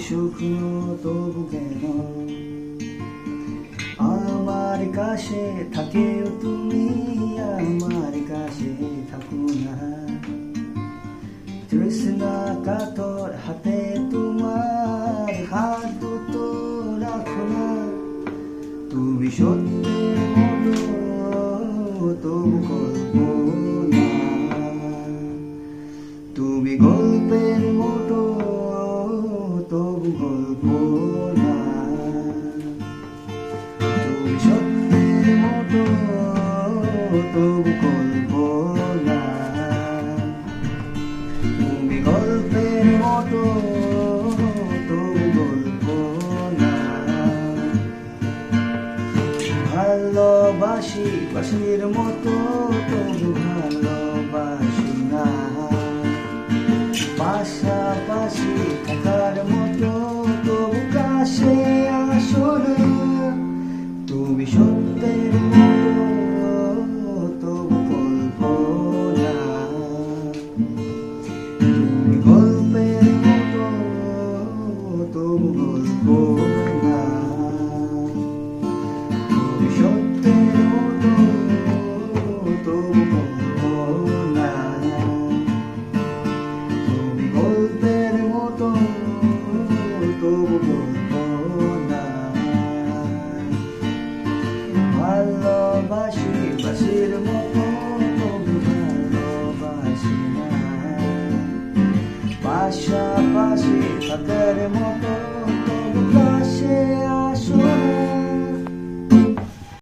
শুকনো তবু কেন আমার কাছে থাকেও তুমি, আমার কাছে থাকো না। তৃষ্ণা কাতর হাতে তোমার হাত দুটো রাখো না। তুমি সত্যের মতো তবু কল্পনা, তুমি গল্পের মতো তবু কল্পনা। তুমি সত্যের মতো তবু কল্পনা, তুমি গল্পের মতো তবু কল্পনা। ভালোবাসি বাসির মতো তবু ভালোবাসি না। পাশাপাশি থাকার মতো তবু কাছে আসো না। তুমি সত্যের মতো তবু কল্পনা, তুমি গল্পের মতো তবু কল্পনা। তুমি সত্যের মতো তবু কল্পনা, তুমি গল্পের মতো তবু কল্পনা। ভালোবাসি বাসির মতো তবু ভালোবাসি না। পাশাপাশি থাকার মতো